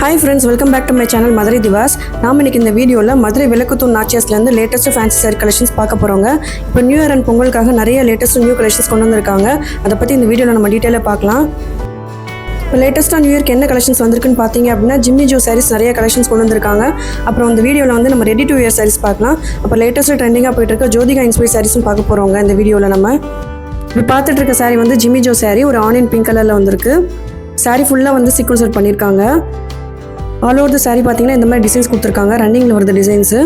Hi friends, welcome back to my channel Madurai Divas. நாம இன்னைக்கு இந்த வீடியோல மதுரை விளக்குத்தூண் நாச்சியாஸ்ல இருந்து லேட்டஸ்ட் ஃபேன்சி saree கலெக்ஷன்ஸ் பார்க்க போறோங்க. இப்போ நியூ இயர் அண்ட் பொங்கலுக்காக நிறைய லேட்டஸ்ட் நியூ கலெக்ஷன்ஸ் கொண்டு வந்திருக்காங்க. அத பத்தி இந்த வீடியோல நம்ம டீடைலா பார்க்கலாம். இப்போ லேட்டஸ்டா நியூ இயர்க்கு என்ன கலெக்ஷன்ஸ் வந்திருக்குன்னு பாத்தீங்க அப்படினா ஜிம்மி ஜோ sarees நிறைய கலெக்ஷன்ஸ் கொண்டு வந்திருக்காங்க. அப்புறம் இந்த வீடியோல வந்து நம்ம ரெடி டு வியர் sarees பார்க்கலாம். அப்ப லேட்டஸ்ட் ட்ரெண்டிங்கா போயிட்டு இருக்க ஜோதிகா இன்ஸ்பைர் sareesம் பார்க்க போறோங்க இந்த வீடியோல நம்ம. இப்போ பார்த்துட்டு இருக்க saree வந்து ஜிம்மி ஜோ saree ஒரு ஆனியன் பிங்க் கலர்ல வந்திருக்கு. saree ஃபுல்லா வந்து சீக்வென்ஸ் ஒர்க் பண்ணிருக்காங்க. ஆல் ஓவர் தி saree பார்த்தீங்கன்னா இந்த மாதிரி டிசைன்ஸ் கொடுத்துருக்காங்க. ரன்னிங்கில் வருது டிசைன்ஸு.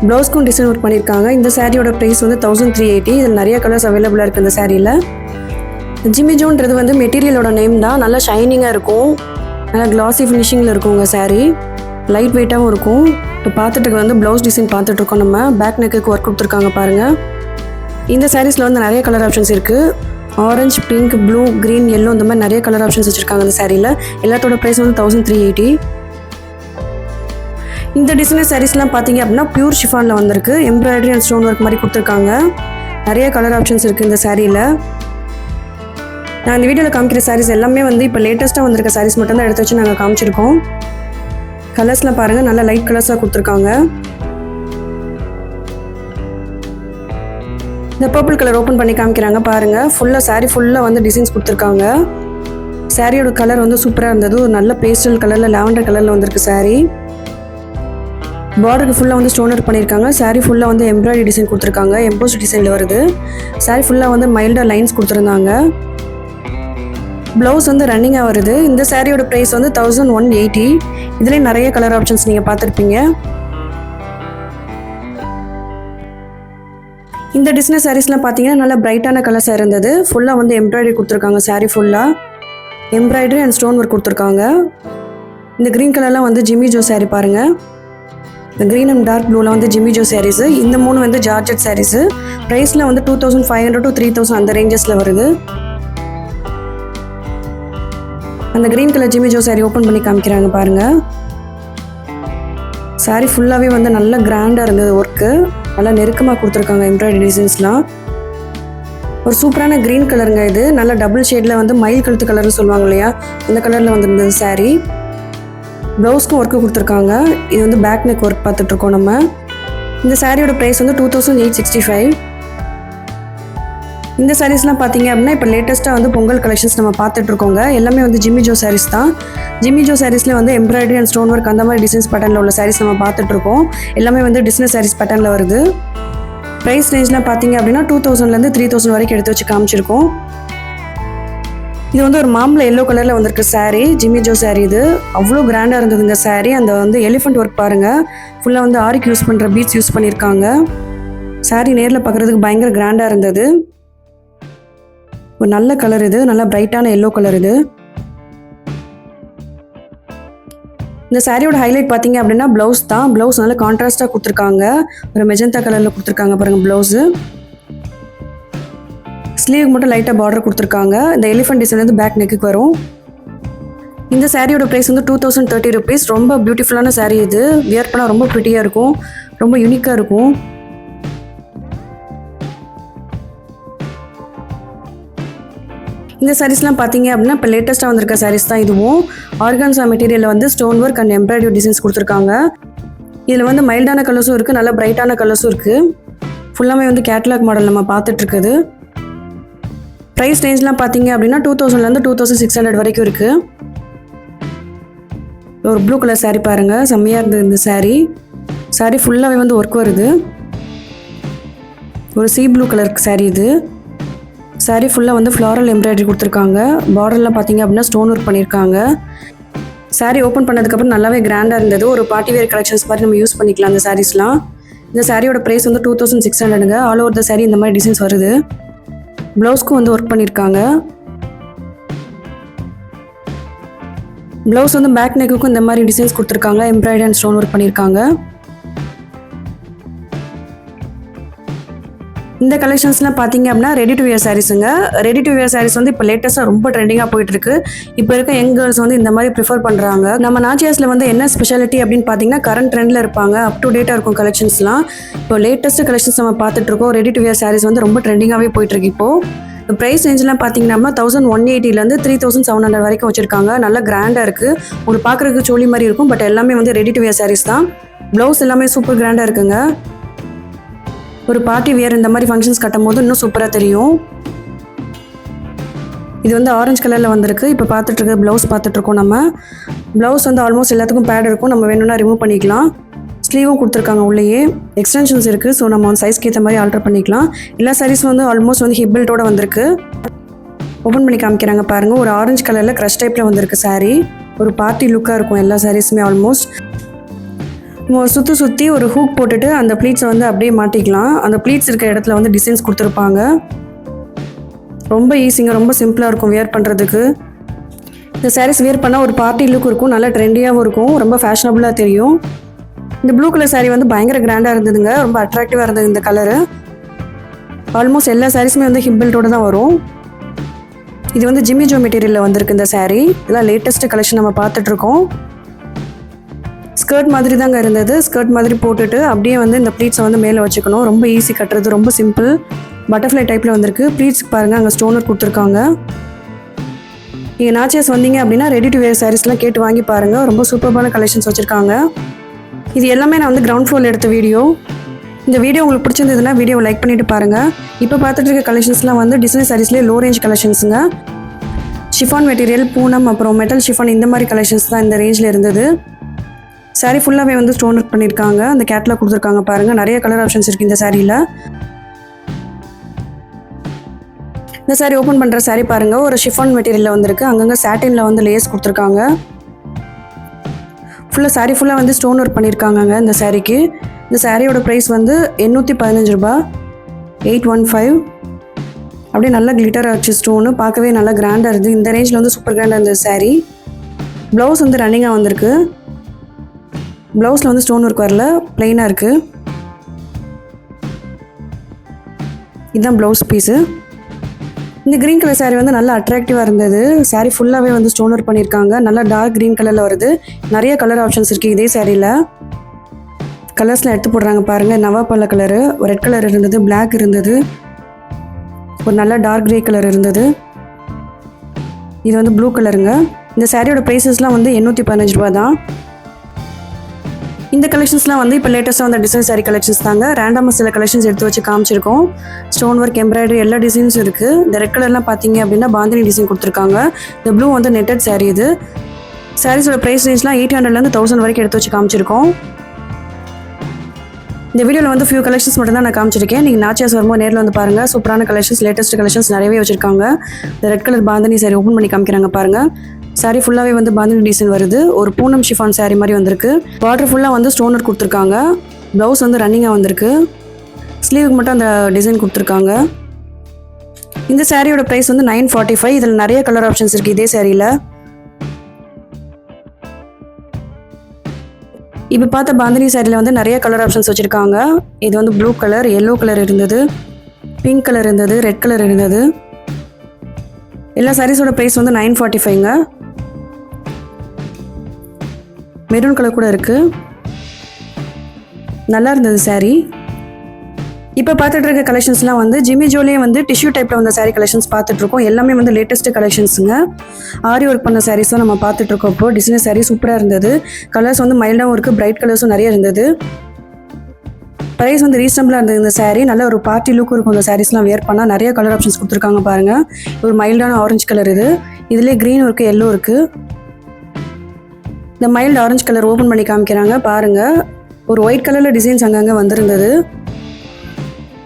ப்ளவுஸ்க்கும் டிசைன் ஒர்க் பண்ணியிருக்காங்க. இந்த சாரியோட ப்ரைஸ் வந்து 1380. இதில் நிறைய கலர்ஸ் அவைலபிளாக இருக்குது இந்த சாரியில். ஜிம்மி ஜோன்றது வந்து மெட்டீரியலோட நேம் தான். நல்லா ஷைனிங்காக இருக்கும், நல்லா கிளாஸி ஃபினிஷிங்கில் இருக்கும் உங்கள் சாரீ. லைட் வெயிட்டாகவும் இருக்கும். இப்போ பார்த்துட்டு வந்து ப்ளவுஸ் டிசைன் பார்த்துட்ருக்கோம். நம்ம பேக் நெக்குக்கு ஒர்க் கொடுத்துருக்காங்க பாருங்கள். இந்த சாரீஸில் வந்து நிறைய கலர் ஆப்ஷன்ஸ் இருக்குது. Orange, pink, blue, green, yellow இந்த மாதிரி நிறைய கலர் ஆப்ஷன்ஸ் வச்சுருக்காங்க இந்த சாரியில். எல்லாத்தோட ப்ரைஸ் வந்து 1380. இந்த டிசைனர் சாரீஸ்லாம் பார்த்தீங்க அப்படின்னா பியூர் ஷிஃபானில் வந்திருக்கு. எம்ப்ராய்டரி அண்ட் ஸ்டோன் ஒர்க் மாதிரி கொடுத்துருக்காங்க. நிறைய கலர் ஆப்ஷன்ஸ் இருக்குது இந்த சாரியில். நான் இந்த வீடியோவில் காமிக்கிற சாரீஸ் எல்லாமே வந்து இப்போ லேட்டஸ்ட்டாக வந்திருக்க சாரீஸ் மட்டும் தான் எடுத்து வச்சு நாங்கள் காமிச்சிருக்கோம். கலர்ஸ்லாம் பாருங்கள், நல்லா லைட் கலர்ஸாக கொடுத்துருக்காங்க. இந்த பர்பிள் கலர் ஓப்பன் பண்ணி காமிக்கிறாங்க பாருங்கள். ஃபுல்லாக சாரீ ஃபுல்லாக வந்து டிசைன்ஸ் கொடுத்துருக்காங்க. சாரியோட கலர் வந்து சூப்பராக இருந்தது. ஒரு நல்ல பேஸ்டல் கலரில் லாவெண்டர் கலரில் வந்திருக்கு சாரீ. பார்டருக்கு ஃபுல்லாக வந்து ஸ்டோன் ஒர்க் பண்ணியிருக்காங்க. சாரீ ஃபுல்லாக வந்து எம்ப்ராய்டரி டிசைன் கொடுத்துருக்காங்க. எம்போஸ்ட் டிசைனில் வருது. சாரீ ஃபுல்லாக வந்து மைல்டாக லைன்ஸ் கொடுத்துருந்தாங்க. ப்ளவுஸ் வந்து ரன்னிங்காக வருது. இந்த சாரியோட ப்ரைஸ் வந்து 1180. இதுலேயும் நிறைய கலர் ஆப்ஷன்ஸ் நீங்கள் பார்த்துருப்பீங்க. இந்த டிசைனர் சாரீஸ்லாம் பார்த்தீங்கன்னா நல்லா பிரைட்டான கலர்ஸாக இருந்தது. ஃபுல்லாக வந்து எம்ப்ராய்டரி கொடுத்துருக்காங்க. சாரீ ஃபுல்லாக எம்ப்ராய்டரி அண்ட் ஸ்டோன் ஒர்க் கொடுத்துருக்காங்க. இந்த க்ரீன் கலர்லாம் வந்து ஜிம்மி ஜோ சாரீ பாருங்கள். இந்த க்ரீன் அண்ட் டார்க் ப்ளூவில் வந்து ஜிம்மி ஜோ சாரீஸு. இந்த மூணு வந்து ஜார்ஜெட் சாரீஸு. ப்ரைஸில் வந்து 2500 to 3000 அந்த ரேஞ்சஸில் வருது. அந்த green colour Jimmy Joe sari open பண்ணி காமிக்கிறாங்க பாருங்கள். சாரீ ஃபுல்லாகவே வந்து நல்ல கிராண்டாக இருந்தது ஒர்க்கு. நல்லா நெருக்கமாக கொடுத்துருக்காங்க எம்ப்ராய்டரி டிசைன்ஸ்லாம். ஒரு சூப்பரான க்ரீன் கலருங்க இது. நல்லா டபுள் ஷேடில் வந்து மயில் கழுத்து கலர்னு சொல்லுவாங்க இல்லையா, அந்த கலரில் வந்துருந்தது சாரீ. ப்ளவுஸ்க்கும் ஒர்க்கு கொடுத்துருக்காங்க. இது வந்து பேக் நெக் ஒர்க் பார்த்துட்ருக்கோம் நம்ம. இந்த சாரியோட ப்ரைஸ் வந்து 2865. இந்த சாரீஸ்லாம் பார்த்தீங்க அப்படின்னா இப்போ லேட்டஸ்ட்டாக வந்து பொங்கல் கலெக்ஷன்ஸ் நம்ம பார்த்துட்ருக்கோங்க. எல்லாமே வந்து ஜிம்மி ஜோ சாரீஸ் தான். ஜிம்மி ஜோ சாரீஸ்லேயே வந்து எம்ப்ராய்டரி அண்ட் ஸ்டோன் ஒர்க் அந்த மாதிரி டிசைன்ஸ் பேட்டர்னில் உள்ள சாரீஸ் நம்ம பார்த்துட்ருக்கோம். எல்லாமே வந்து டிசைனர் சாரீஸ் பேட்டர்னில் வருது. ப்ரைஸ் ரேஞ்ச்லாம் பார்த்தீங்க அப்படின்னா 2000 3000 வரைக்கும் எடுத்து வச்சு காமிச்சிருக்கோம். இது வந்து ஒரு மாம்பழ எல்லோ கலரில் வந்திருக்கு சாரீ. ஜிம்மி ஜோ சாரீ இது. அவ்வளோ கிராண்டாக இருந்தது இந்த சாரீ. அந்த வந்து எலிஃபெண்ட் ஒர்க் பாருங்கள். ஃபுல்லாக வந்து ஆரிக்கு யூஸ் பண்ணுற பீட்ஸ் யூஸ் பண்ணியிருக்காங்க. சாரீ நேரில் பார்க்குறதுக்கு பயங்கர கிராண்டாக இருந்தது. ஒரு நல்ல கலர் இது. நல்லா பிரைட்டான எல்லோ கலர் இது. இந்த சாரியோட ஹைலைட் பார்த்தீங்க அப்படின்னா ப்ளவுஸ் தான். ப்ளவுஸ் நல்லா கான்ட்ராஸ்டாக கொடுத்துருக்காங்க. ஒரு மெஜந்தா கலரில் கொடுத்துருக்காங்க பாருங்கள் ப்ளவுஸு. ஸ்லீவ் மட்டும் லைட்டாக பார்டர் கொடுத்துருக்காங்க. இந்த எலிஃபெண்ட் டிசைன் வந்து பேக் நெக்குக்கு வரும். இந்த சாரியோட ப்ரைஸ் வந்து 2030 rupees. ரொம்ப பியூட்டிஃபுல்லான சாரீ இது. வியர் பண்ணால் ரொம்ப ப்ரிட்டியாக இருக்கும், ரொம்ப யூனிக்காக இருக்கும். இந்த சாரீஸ்லாம் பார்த்தீங்க அப்படின்னா இப்போ லேட்டஸ்ட்டாக வந்திருக்க சாரீஸ் தான் இதுவும். ஆர்கான்சா மெட்டீரியலில் வந்து stone work and embroidery designs கொடுத்துருக்காங்க. இதில் வந்து மைல்டான கலர்ஸும் இருக்குது, நல்லா பிரைட்டான கலர்ஸும் இருக்குது. ஃபுல்லாமே வந்து கேட்லாக் மாடல் நம்ம பார்த்துட்ருக்குது. ப்ரைஸ் ரேஞ்ச்லாம் பார்த்தீங்க அப்படின்னா 2000 to 2600 வரைக்கும் இருக்குது. ஒரு ப்ளூ கலர் சாரீ பாருங்கள், செம்மையாக இருந்தது இந்த சாரீ. சாரீ ஃபுல்லாகவே வந்து ஒர்க் வருது. ஒரு சீ ப்ளூ கலர் சாரீ இது. சாரீ ஃபுல்லாக வந்து ஃப்ளாரல் எம்ப்ராய்டரி கொடுத்துருக்காங்க. பார்டர்லாம் பார்த்தீங்க அப்படின்னா ஸ்டோன் ஒர்க் பண்ணியிருக்காங்க. சாரீ ஓப்பன் பண்ணதுக்கப்புறம் நல்லாவே கிராண்டாக இருந்தது. ஒரு பார்ட்டி வேர் கலெக்ஷன்ஸ் மாதிரி நம்ம யூஸ் பண்ணிக்கலாம் அந்த சாரீஸ்லாம். இந்த சாரியோட ப்ரைஸ் வந்து 2600. ஆல் ஓவர் த சாரீ இந்த மாதிரி டிசைன்ஸ் வருது. ப்ளவுஸ்க்கும் வந்து ஒர்க் பண்ணியிருக்காங்க. ப்ளவுஸ் வந்து பேக் நெக்குக்கும் இந்த மாதிரி டிசைன்ஸ் கொடுத்துருக்காங்க. எம்ப்ராய்டரி அண்ட் ஸ்டோன் ஒர்க் பண்ணியிருக்காங்க. இந்த கலெக்ஷன்ஸ்லாம் பார்த்தீங்க அப்படின்னா ரெடி டு வியர் சாரீஸுங்க. ரெடி டு வியர் சாரீஸ் வந்து இப்போ லேட்டஸ்ட்டாக ரொம்ப ட்ரெண்டிங்காக போயிட்டு இருக்கு. இப்போ இருக்க யங் கேர்ள்ஸ் வந்து இந்த மாதிரி ப்ரிஃபர் பண்ணுறாங்க. நம்ம நாச்சியாஸில் வந்து என்ன ஸ்பெஷாலிட்டி அப்படின்னு பார்த்தீங்கன்னா கரண்ட் ட்ரெண்டில் இருப்பாங்க. அப் டு டேட்டாக இருக்கும் கலெக்ஷன்ஸ்லாம். இப்போ லேட்டஸ்ட் கலெக்ஷன்ஸ் நம்ம பார்த்துட்டு இருக்கோம். ரெடி டு வியர் சாரீஸ் வந்து ரொம்ப ட்ரெண்டிங்காகவே போயிட்டு இருக்கு. இப்போது ப்ரைஸ் ரேஞ்செலாம் பார்த்தீங்கன்னா 1180லேருந்து 3700 வரைக்கும் வச்சுருக்காங்க. நல்லா கிராண்டாக இருக்குது. உங்களுக்கு பார்க்குறதுக்கு சோழி மாதிரி இருக்கும். பட் எல்லாமே வந்து ரெடி டு வியர் சாரீஸ் தான். ப்ளவுஸ் எல்லாமே சூப்பர் கிராண்டாக இருக்குங்க. ஒரு பார்ட்டி வியர் இந்த மாதிரி ஃபங்க்ஷன்ஸ் கட்டும் போது இன்னும் சூப்பராக தெரியும். இது வந்து ஆரஞ்சு கலரில் வந்திருக்கு. இப்போ பார்த்துட்ருக்க ப்ளவுஸ் பார்த்துட்ருக்கோம். நம்ம ப்ளவுஸ் வந்து ஆல்மோஸ்ட் எல்லாத்துக்கும் பேட் இருக்கும். நம்ம வேணும்னா ரிமூவ் பண்ணிக்கலாம். ஸ்லீவும் கொடுத்துருக்காங்க. உள்ளேயே எக்ஸ்டென்ஷன்ஸ் இருக்குது. ஸோ நம்ம வந்து சைஸ்க்கு ஏற்ற மாதிரி ஆல்டர் பண்ணிக்கலாம். எல்லா சாரீஸ் வந்து ஆல்மோஸ்ட் வந்து ஹிப் பெல்ட்டோட வந்திருக்கு. ஓப்பன் பண்ணி காமிக்கிறாங்க பாருங்கள். ஒரு ஆரஞ்சு கலரில் க்ரஷ் டைப்பில் வந்திருக்கு சாரீ. ஒரு பார்ட்டி லுக்காக இருக்கும் எல்லா சாரீஸுமே ஆல்மோஸ்ட். நம்ம சுற்றி ஒரு ஹூக் போட்டுட்டு அந்த ப்ளீட்ஸை வந்து அப்படியே மாட்டிக்கலாம். அந்த ப்ளீட்ஸ் இருக்க இடத்துல வந்து டிசைன்ஸ் கொடுத்துருப்பாங்க. ரொம்ப ஈஸிங்க, ரொம்ப சிம்பிளாக இருக்கும் வியர் பண்ணுறதுக்கு. இந்த சாரீஸ் வியர் பண்ணால் ஒரு பார்ட்டி லுக் இருக்கும். நல்லா ட்ரெண்டியாகவும் இருக்கும். ரொம்ப ஃபேஷனபுளாக தெரியும். இந்த ப்ளூ கலர் சாரீ வந்து பயங்கர கிராண்டாக இருந்ததுங்க. ரொம்ப அட்ராக்டிவாக இருந்தது இந்த கலரு. ஆல்மோஸ்ட் எல்லா சாரீஸுமே வந்து ஹிப் பெல்ட்டோட தான் வரும். இது வந்து ஜிம்மி ஜோ மெட்டீரியலில் வந்திருக்கு இந்த சாரீ. இதெல்லாம் லேட்டஸ்ட் கலெக்ஷன் நம்ம பார்த்துட்ருக்கோம். ஸ்கர்ட் மாதிரி தாங்க இருந்தது. ஸ்கர்ட் மாதிரி போட்டுட்டு அப்படியே வந்து இந்த ப்ளீட்ஸை வந்து மேலே வச்சுக்கணும். ரொம்ப ஈஸி கட்டுறது, ரொம்ப சிம்பிள். பட்டர்ஃப்ளை டைப்பில் வந்திருக்கு. ப்ளீட்ஸ்க்கு பாருங்கள், அங்கே ஸ்டோனர் கொடுத்துருக்காங்க. நீங்கள் நாச்சியாஸ் வந்தீங்க அப்படின்னா ரெடி டு வேர் சாரீஸ்லாம் கேட்டு வாங்கி பாருங்கள். ரொம்ப சூப்பரான கலெக்ஷன்ஸ் வச்சுருக்காங்க. இது எல்லாமே நான் வந்து கிரவுண்ட் ஃப்ளோரில் எடுத்த வீடியோ. இந்த வீடியோ உங்களுக்கு பிடிச்சிருந்ததுன்னா வீடியோவை லைக் பண்ணிவிட்டு பாருங்கள். இப்போ பார்த்துட்டு இருக்க கலெக்ஷன்ஸ்லாம் வந்து டிசைன் சாரீஸ்லேயே லோ ரேஞ்ச் கலெக்ஷன்ஸுங்க. ஷிஃபான் மெட்டீரியல், பூனம், அப்புறம் மெட்டல் ஷிஃபான் இந்த மாதிரி கலெக்ஷன்ஸ் தான் இந்த ரேஞ்சில் இருந்தது. சாரீ ஃபுல்லாகவே வந்து ஸ்டோன் ஒர்க் பண்ணியிருக்காங்க. அந்த கேட்லாக் கொடுத்துருக்காங்க பாருங்கள். நிறைய கலர் ஆப்ஷன்ஸ் இருக்குது இந்த சாரியில். இந்த சாரீ ஓப்பன் பண்ணுற சாரீ பாருங்கள். ஒரு ஷிஃபான் மெட்டீரியலில் வந்திருக்கு. அங்கங்கே சாட்டினில் வந்து லேஸ் கொடுத்துருக்காங்க. ஃபுல்லாக சாரீ ஃபுல்லாக வந்து ஸ்டோன் ஒர்க் பண்ணியிருக்காங்க இந்த சாரீக்கு. இந்த சாரியோட ப்ரைஸ் வந்து 815 ரூபா, 815. அப்படியே நல்லா கிளிட்டர் ஆச்சு ஸ்டோனு. பார்க்கவே நல்லா கிராண்டாக இருக்குது. இந்த ரேஞ்சில் வந்து சூப்பர் கிராண்டாக இருந்தது சாரீ. ப்ளவுஸ் வந்து ரன்னிங்காக வந்திருக்கு. ப்ளவுஸில் வந்து ஸ்டோன் ஒர்க் வரல, ப்ளைனாக இருக்குது. இதுதான் ப்ளவுஸ் பீஸு. இந்த க்ரீன் கலர் சாரீ வந்து நல்லா அட்ராக்டிவாக இருந்தது. சாரீ ஃபுல்லாகவே வந்து ஸ்டோன் ஒர்க் பண்ணியிருக்காங்க. நல்லா டார்க் க்ரீன் கலரில் வருது. நிறைய கலர் ஆப்ஷன்ஸ் இருக்குது இதே சாரியில். கலர்ஸ்லாம் எடுத்து போடுறாங்க பாருங்கள். நவாப்பழ கலரு, ரெட் கலர் இருந்தது, பிளாக் இருந்தது, ஒரு நல்ல டார்க் க்ரே கலர் இருந்தது. இது வந்து ப்ளூ கலருங்க. இந்த சாரியோட ப்ரைஸஸ்லாம் வந்து 815 ரூபா தான். இந்த கலெக்ஷன்ஸ்லாம் வந்து இப்போ லேட்டஸ்ட்டாக வந்த டிசைன் சாரீ கலெக்ஷன்ஸ் தாங்க. ரேண்டமாக சில கலெக்ஷன்ஸ் எடுத்து வச்சு காமிச்சிருக்கோம். ஸ்டோன் ஒர்க், எம்ப்ராய்டரி எல்லா டிசைன்ஸும் இருக்குது. இந்த ரெட் கலர்லாம் பார்த்தீங்க அப்படின்னா பாந்தினி டிசைன் கொடுத்துருக்காங்க. இந்த ப்ளூ வந்து நெட்டட் சாரீ. இது சாரீஸோட ப்ரைஸ் ரேஞ்ச்லாம் 800லேருந்து 1000 வரைக்கும் எடுத்து வச்சு காமிச்சிருக்கோம். இந்த வீடியோவில் வந்து ஃபியூ கலெக்ஷன்ஸ் மட்டும் தான் நான் காமிச்சிருக்கேன். நீங்கள் நாச்சியாஸ் வரும்போது நேரில் வந்து பாருங்கள். சூப்பரான கலெக்ஷன்ஸ், லேட்டஸ்ட் கலெக்ஷன்ஸ் நிறையவே வச்சுருக்காங்க. இந்த red colour bandhani sari open பண்ணி காமிக்கிறாங்க பாருங்கள். சாரீ ஃபுல்லாகவே வந்து பாந்தினி டிசைன் வருது. ஒரு பூனம் ஷிஃபான் சாரீ மாதிரி வந்திருக்கு. பார்டர் ஃபுல்லாக வந்து ஸ்டோன் ஒர்க் கொடுத்துருக்காங்க. ப்ளவுஸ் வந்து ரன்னிங்காக வந்திருக்கு. ஸ்லீவுக்கு மட்டும் அந்த டிசைன் கொடுத்துருக்காங்க. இந்த சாரியோட ப்ரைஸ் வந்து 945. இதில் நிறைய கலர் ஆப்ஷன்ஸ் இருக்குது இதே சாரியில். இப்போ பார்த்த பாந்தினி சாரியில் வந்து நிறைய கலர் ஆப்ஷன்ஸ் வச்சுருக்காங்க. இது வந்து ப்ளூ கலர், எல்லோ கலர் இருந்தது, பிங்க் கலர் இருந்தது, ரெட் கலர் இருந்தது. எல்லா சாரீஸோட ப்ரைஸ் வந்து 945ங்க. மெரூன் கலர் கூட இருக்குது. நல்லா இருந்தது சாரீ. இப்போ பார்த்துட்டு இருக்க கலெக்ஷன்ஸ்லாம் வந்து ஜிம்மி ஜோலியே வந்து டிஷ்யூ டைப்பில் வந்த சாரீ கலெக்ஷன்ஸ் பார்த்துட்ருக்கோம். எல்லாமே வந்து லேட்டஸ்ட் கலெக்ஷன்ஸுங்க. ஆரி ஒர்க் பண்ண சாரீஸ் தான் நம்ம பார்த்துட்ருக்கோம். இப்போ டிசைனர் சாரீ சூப்பராக இருந்தது. கலர்ஸ் வந்து மைல்டாகவும் இருக்குது, பிரைட் கலர்ஸும் நிறைய இருந்தது. ப்ரைஸ் வந்து ரீசனபிளாக இருந்தது இந்த சாரீ. நல்ல ஒரு பார்ட்டி லுக் இருக்கும் இந்த சாரீஸ்லாம் வியர் பண்ணால். நிறைய கலர் ஆப்ஷன்ஸ் கொடுத்துருக்காங்க பாருங்கள். ஒரு மைல்டான ஆரஞ்சு கலர் இது. இதுலேயே க்ரீன் இருக்குது, எல்லோ இருக்குது. இந்த மைல்டு ஆரஞ்சு கலர் ஓப்பன் பண்ணி காமிக்கிறாங்க பாருங்கள். ஒரு ஒயிட் கலரில் டிசைன்ஸ் அங்கங்கே வந்திருந்தது.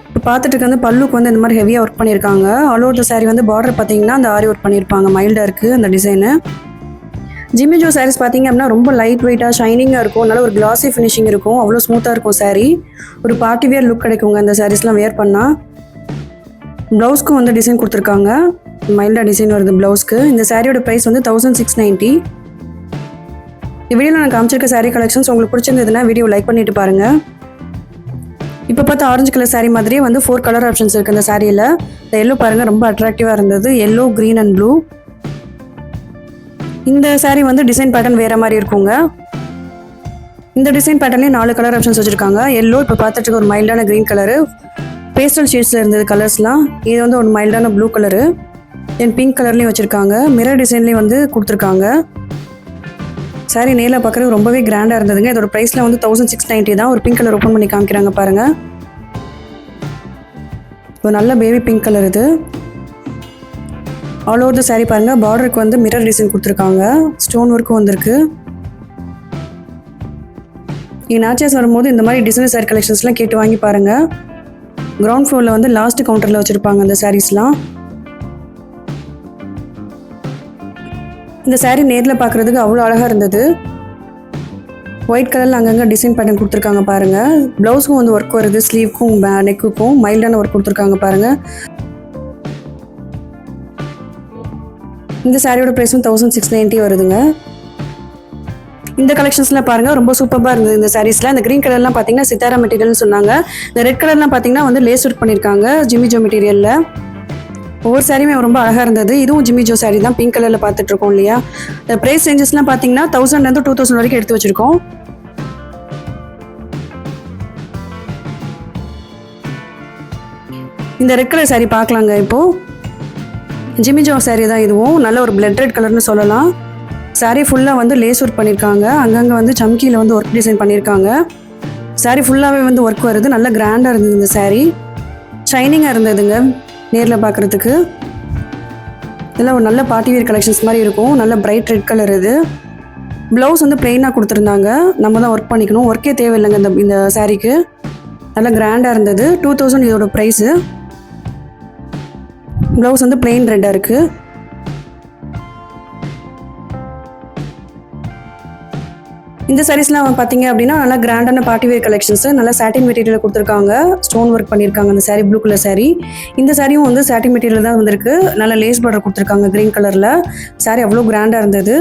இப்போ பார்த்துட்டு இருக்க வந்து பல்லுக்கு வந்து இந்த மாதிரி ஹெவியாக ஒர்க் பண்ணியிருக்காங்க. ஆல் ஓவர் த சாரீ வந்து பார்டர் பார்த்தீங்கன்னா அந்த ஆரி ஒர்க் பண்ணியிருப்பாங்க. மைல்டாக இருக்குது அந்த டிசைனு. ஜிம்மி ஜோ சாரீஸ் பார்த்தீங்க அப்படின்னா ரொம்ப லைட் வெயிட்டாக ஷைனிங்காக இருக்கும். நல்ல ஒரு கிளாஸி ஃபினிஷிங் இருக்கும். அவ்வளோ ஸ்மூத்தாக இருக்கும் சாரீ. ஒரு பார்ட்டி வியர் லுக் கிடைக்குங்க இந்த சாரீஸ்லாம் வியர் பண்ணால். ப்ளவுஸ்க்கும் வந்து டிசைன் கொடுத்துருக்காங்க. மைல்டாக டிசைன் வருது ப்ளவுஸ்க்கு. இந்த சாரியோட ப்ரைஸ் வந்து 1690. இந்த வீடியோவில் நான் காமிச்சிருக்க சாரீ கலெக்ஷன்ஸ் உங்களுக்கு பிடிச்சிருந்ததுன்னா வீடியோ லைக் பண்ணிட்டு பாருங்கள். இப்போ பார்த்தா ஆரஞ்சு கலர் சாரீ மாதிரியே வந்து 4 கலர் ஆப்ஷன்ஸ் இருக்குது இந்த சாரியில். இந்த எல்லோ பாருங்கள், ரொம்ப அட்ராக்டிவாக இருந்தது. Yellow, green and blue. இந்த சாரீ வந்து டிசைன் பேட்டர்ன் வேறு மாதிரி இருக்குங்க. இந்த டிசைன் பேட்டர்ன்லேயே 4 கலர் ஆப்ஷன்ஸ் வச்சுருக்காங்க. எல்லோ, இப்போ பார்த்துட்டு ஒரு மைல்டான க்ரீன் கலரு, பேஸ்டல் ஷேட்ஸில் இருந்தது கலர்ஸ்லாம். இது வந்து ஒரு மைல்டான ப்ளூ கலரு, தென் பிங்க் கலர்லேயும் வச்சுருக்காங்க. மிரர் டிசைன்லேயும் வந்து கொடுத்துருக்காங்க. சாரி நேரில் பார்க்குறது ரொம்பவே கிராண்டாக இருந்ததுங்க. இதோட ப்ரைஸில் வந்து 1690 தான். ஒரு பிங்க் கலர் ஓப்பன் பண்ணி காமிக்கிறாங்க பாருங்கள். ஒரு நல்ல பேபி பிங்க் கலர் இது. ஆல் ஓவர் த சாரீ பாருங்கள். பார்டருக்கு வந்து மிரர் டிசைன் கொடுத்துருக்காங்க. ஸ்டோன் ஒர்க்கும் வந்திருக்கு. நீங்கள் நாச்சர்ஸ் வரும்போது இந்த மாதிரி டிசைனர் சாரீ கலெக்ஷன்ஸ்லாம் கேட்டு வாங்கி பாருங்கள். கிரவுண்ட் ஃப்ளோரில் வந்து லாஸ்ட் கவுண்டரில் வச்சுருப்பாங்க அந்த சாரீஸ்லாம். இந்த சாரீ நேரில் பார்க்குறதுக்கு அவ்வளோ அழகாக இருந்தது. ஒயிட் கலரில் அங்கங்கே டிசைன் பேட்டர்ன் கொடுத்துருக்காங்க பாருங்கள். ப்ளவுஸுக்கும் வந்து ஒர்க் வருது, ஸ்லீவ்க்கும் நெக்குக்கும் மைல்டான ஒர்க் கொடுத்துருக்காங்க பாருங்கள். இந்த சாரியோட ப்ரைஸும் 1690 வருதுங்க. இந்த கலெக்ஷன்ஸ்லாம் பாருங்கள் ரொம்ப சூப்பராக இருந்தது இந்த சாரீஸில். இந்த க்ரீன் கலர்லாம் பார்த்தீங்கன்னா சித்தாரா மெட்டீரியல்னு சொன்னாங்க. இந்த ரெட் கலர்லாம் பார்த்தீங்கன்னா வந்து லேஸ் ஒர்க் பண்ணியிருக்காங்க ஜிமிஜோ மெட்டீரியலில். ஒவ்வொரு சாரியுமே ரொம்ப அழகாக இருந்தது. இதுவும் ஜிமிஜோ சாரீ தான், பிங்க் கலரில் பார்த்துட்ருக்கோம் இல்லையா. இந்த ப்ரைஸ் ரேஞ்சஸ்லாம் பார்த்தீங்கன்னா 1000 2000 வரைக்கும் எடுத்து வச்சுருக்கோம். இந்த ரெட் கலர் சாரீ பார்க்கலாங்க. இப்போது ஜிமிஜோ சாரீ தான் இதுவும். நல்ல ஒரு பிளட் ரெட் கலர்னு சொல்லலாம். சாரீ ஃபுல்லாக வந்து லேஸ் ஒர்க் பண்ணியிருக்காங்க. அங்கங்கே வந்து சம்கியில் வந்து ஒர்க் டிசைன் பண்ணியிருக்காங்க. சாரீ ஃபுல்லாகவே வந்து ஒர்க் வருது. நல்ல கிராண்டாக இருந்தது இந்த சாரீ. ஷைனிங்காக இருந்ததுங்க நேரில் பார்க்குறதுக்கு. இதெல்லாம் ஒரு நல்ல பார்ட்டி வேர் கலெக்ஷன்ஸ் மாதிரி இருக்கும். நல்ல பிரைட் ரெட் கலர் இது. ப்ளவுஸ் வந்து பிளெயினாக கொடுத்துருந்தாங்க. நம்ம தான் ஒர்க் பண்ணிக்கணும். ஒர்க்கே தேவையில்லைங்க இந்த சாரீக்கு. நல்ல கிராண்டாக இருந்தது. 2000 இதோட ப்ரைஸு. ப்ளவுஸ் வந்து பிளெயின் ரெட்டாக இருக்குது. இந்த சாரீஸ்லாம் பார்த்தீங்க அப்படின்னா நல்லா கிராண்டான பார்ட்டி வேர் கலெக்ஷன்ஸு. நல்லா சாட்டின் மெட்டீரியல் கொடுத்துருக்காங்க. ஸ்டோன் ஒர்க் பண்ணியிருக்காங்க அந்த சாரீ. Blue colour sari. இந்த சாரியும் வந்து சாட்டின் மெட்டீரியல் தான் வந்திருக்கு. நல்லா லேஸ் பார்டர் கொடுத்துருக்காங்க க்ரீன் கலரில். சாரீ அவ்வளோ கிராண்டாக இருந்தது.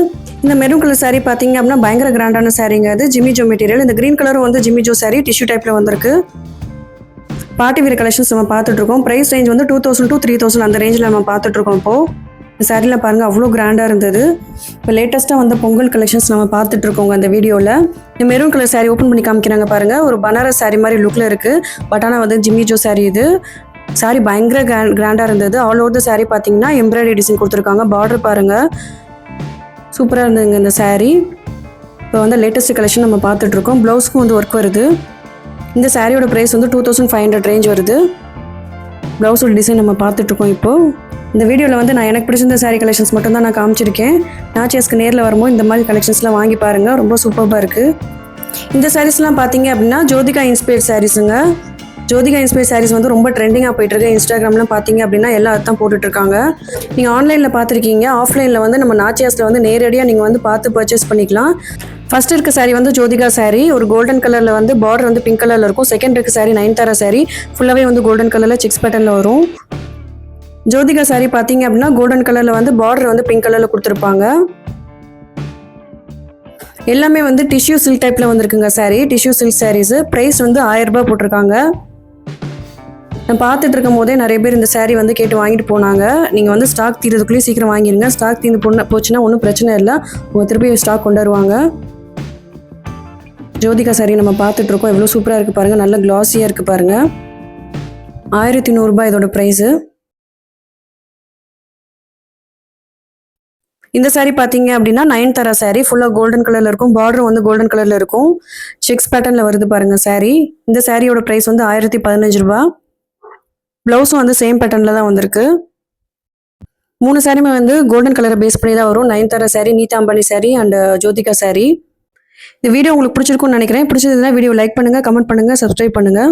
இந்த மெரூன் கலர் சாரீ பார்த்தீங்க அப்படின்னா பயங்கர கிராண்டான சாரீங்க. அது ஜிமிஜோ மெட்டீரியல். இந்த க்ரீன் கலரும் வந்து ஜிமிஜோ சாரீ டிஷ்யூ டைப்பில் வந்திருக்கு. பார்ட்டி வேர் கலெக்ஷன்ஸ் நம்ம பார்த்துட்ருக்கோம். ப்ரைஸ் ரேஞ்ச் வந்து 2000 to 3000 அந்த ரேஞ்சில் நம்ம பார்த்துட்ருக்கோம். இப்போது இந்த சாரியில் பாருங்கள் அவ்வளோ கிராண்டாக இருந்தது. இப்போ லேட்டஸ்ட்டாக வந்து பொங்கல் கலெக்ஷன்ஸ் நம்ம பார்த்துட்ருக்கோங்க அந்த வீடியோவில். இந்த மெரூன் கலர் சாரீ ஓப்பன் பண்ணி காமிக்கிறாங்க பாருங்கள். ஒரு பனாரஸ் சாரீ மாதிரி லுக்கில் இருக்குது. பட் ஆனால் வந்து ஜிமிஜோ சாரீ இது. சாரீ பயங்கர கிராண்டாக இருந்தது. ஆல் ஓவர் த சாரீ பார்த்தீங்கன்னா எம்ப்ராய்டரி டிசைன் கொடுத்துருக்காங்க. பார்டர் பாருங்கள் சூப்பராக இருந்ததுங்க இந்த சாரீ. இப்போ வந்து லேட்டஸ்ட் கலெக்ஷன் நம்ம பார்த்துட்ருக்கோம். ப்ளவுஸ்க்கும் வந்து ஒர்க் வருது. இந்த சாரியோட ப்ரைஸ் வந்து 2500 ரேஞ்ச் வருது. ப்ளவுஸோட டிசைன் நம்ம பார்த்துட்ருக்கோம். இப்போது இந்த வீடியோவில் வந்து நான் எனக்கு பிடிச்சிருந்த சாரீ கலெக்ஷன்ஸ் மட்டும் தான் நான் காமிச்சிருக்கேன். நாச்சியாஸ்க்கு நேரில் வரும்போது இந்த மாதிரி கலெக்ஷன்ஸ்லாம் வாங்கி பாருங்கள். ரொம்ப சூப்பராக இருக்குது. இந்த சாரீஸ்லாம் பார்த்தீங்க அப்படின்னா ஜோதிகா இன்ஸ்பயர்ட் சாரீஸுங்க. ஜோதிகா இன்ஸ்பயர்ட் சாரீஸ் வந்து ரொம்ப ட்ரெண்டிங்காக போயிட்டுருக்கு. இன்ஸ்டாகிராம்லாம் பார்த்தீங்க அப்படின்னா எல்லாம் அதுதான் போட்டுட்ருக்காங்க. நீங்கள் ஆன்லைனில் பார்த்துருக்கீங்க. ஆஃப்லைனில் வந்து நம்ம நாச்சியாஸில் வந்து நேரடியாக நீங்கள் வந்து பார்த்து பர்ச்சேஸ் பண்ணிக்கலாம். ஃபர்ஸ்ட் இருக்க சாரீ வந்து ஜோதிகா சாரீ. ஒரு கோல்டன் கலரில் வந்து பார்டர் வந்து பிங்க் கலரில் இருக்கும். செகண்ட் இருக்க சாரீ நயன்தாரா சாரீ. ஃபுல்லாகவே வந்து கோல்டன் கலரில் செக்ஸ் பேட்டர்னில் வரும். ஜோதிகா சாரீ பார்த்தீங்க அப்படின்னா கோல்டன் கலரில் வந்து பார்டர் வந்து பிங்க் கலரில் கொடுத்துருப்பாங்க. எல்லாமே வந்து டிஷ்யூ சில்க் டைப்பில் வந்துருக்குங்க sari. Tissue silk saris. Price வந்து 1000 ரூபாய் போட்டிருக்காங்க. நான் பார்த்துட்டு இருக்கும் போதே நிறைய பேர் இந்த சாரீ வந்து கேட்டு வாங்கிட்டு போனாங்க. நீங்கள் வந்து ஸ்டாக் தீரதுக்குள்ளேயே சீக்கிரம் வாங்கிடுங்க. ஸ்டாக் தீர்ந்து போச்சுன்னா ஒன்றும் பிரச்சனை இல்லை. உங்கள் திருப்பி ஸ்டாக் கொண்டு வருவாங்க. ஜோதிகா சாரீ நம்ம பார்த்துட்ருக்கோம். எவ்வளோ சூப்பராக இருக்குது பாருங்கள். நல்ல கிளாஸியாக இருக்குது பாருங்கள். 1100 ரூபாய் இதோட ப்ரைஸு. இந்த சாரீ பார்த்தீங்க அப்படின்னா நயன்தாரா சாரீ. ஃபுல்லாக கோல்டன் கலரில் இருக்கும். பார்டர் வந்து கோல்டன் கலரில் இருக்கும். செக்ஸ் பேட்டர்னில் வருது பாருங்கள் சாரீ. இந்த சாரியோட ப்ரைஸ் வந்து 1015 ரூபாய். ப்ளவுஸும் வந்து சேம் பேட்டர்னில் தான் வந்திருக்கு. 3 சாரியுமே வந்து கோல்டன் கலரை பேஸ் பண்ணி தான் வரும். நயன்தாரா சாரீ, நீதா அம்பானி சாரீ அண்ட் ஜோதிகா சாரீ. இந்த வீடியோ உங்களுக்கு பிடிச்சிருக்கும்னு நினைக்கிறேன். பிடிச்சதுன்னா வீடியோ லைக் பண்ணுங்கள், கமெண்ட் பண்ணுங்கள், சப்ஸ்கிரைப் பண்ணுங்கள்.